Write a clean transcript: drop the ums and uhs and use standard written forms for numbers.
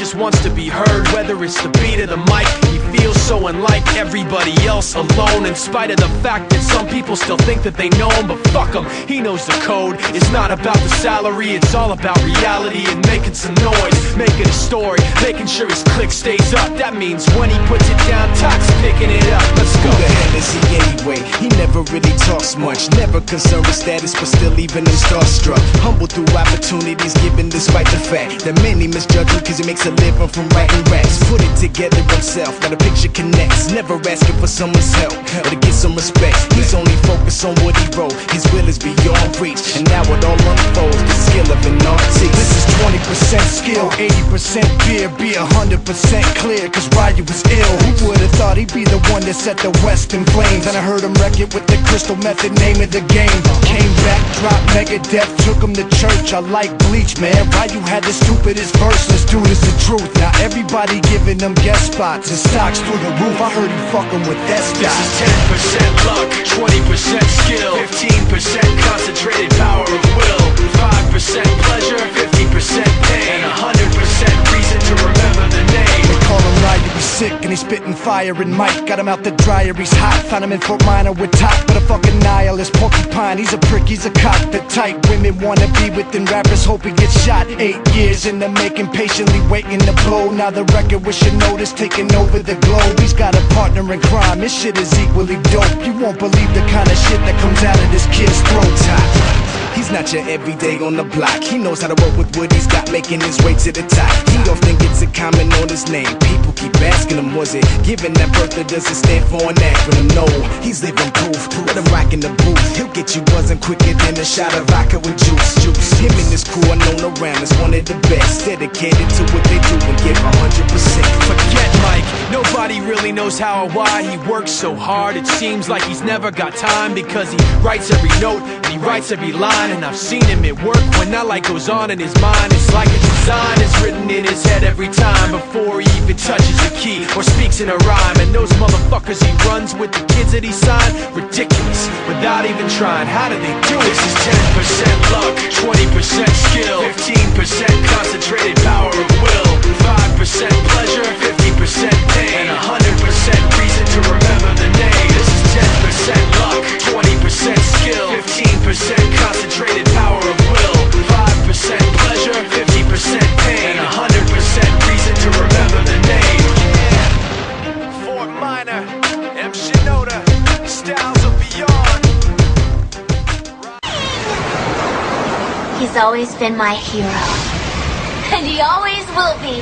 just wants to be heard, whether it's the beat or the mic. He feels so unlike everybody else, alone, in spite of the fact that some people still think that they know him. But fuck him, he knows the code. It's not about the salary, it's all about reality and making some noise, making a story, making sure his click stays up. That means when he puts it down, Tox picking it up. Let's go. Who the hell is he anyway? He never really talks much, never concerned with status, but still even him starstruck. Humble through opportunities given despite the fact that many misjudge him cause he makes a living from writing raps. Put it together himself, now the picture connects, never asking for someone's help or to get some respect. He's only focused on what he wrote, his will is beyond reach, and now it all unfolds, the skill of an artist. This is 20% skill, 80% fear, be 100% clear, cause Ryu was ill. Who would've thought he'd be the one that set the West in flames? And I heard him wreck it with the Crystal Method, name of the game. Came back, dropped Megadeth, took him to church. I like Bleach, man, Ryu had the stupidest verse. This dude is the truth. Now everybody giving them guest spots and stocks through the roof. I heard he fucking with that stock. This is 10% luck, 20% skill, 15% concentrated power of will, 5% pleasure, 50% pain, and 100% reason to remember the name. They call him Ryu, he's sick and he's spitting fire. And Mike got him out the dryer, he's hot. Found him in Fort Minor with top, but a fucking nihilist porcupine. He's a prick, he's a cock. The type women wanna be within, rappers hope he gets shot. 8 years in the making, patiently waiting to blow. Now the record with your notice taking over the globe. He's got a partner in crime, this shit is equally dope. You won't believe the kind of shit that comes out of this kid's throat. He's not your everyday on the block. He knows how to work with what he's got, making his way to the top. He often gets a comment on his name. People keep asking him, was it given that birth or does it stand for an acronym? No, he's living proof. Let him rock in the booth. He'll get you buzzing quicker than a shot of vodka with juice. Him and his crew are known around as one of the best, dedicated to what they do and give 100%. Forget Mike, nobody really knows how or why he works so hard. It seems like he's never got time, because he writes every note and he writes every line. And I've seen him at work when that light goes on in his mind. It's like a design is written in his head every time, before he even touches a key or speaks in a rhyme. And those motherfuckers he runs with, the kids that he signed, ridiculous, without even trying. How do they do it? This is 10% luck, 20% skill, 15% concentrated power of will, 5% pleasure, 50% pain, and 100% reason to remember the name. This is 10% luck, 20% skill, 15% concentrated power of will, 5% pleasure, 50% pain, and 100% reason to remember the name. Fort Minor, M. Shinoda, Styles of Beyond. He's always been my hero, and he always will be.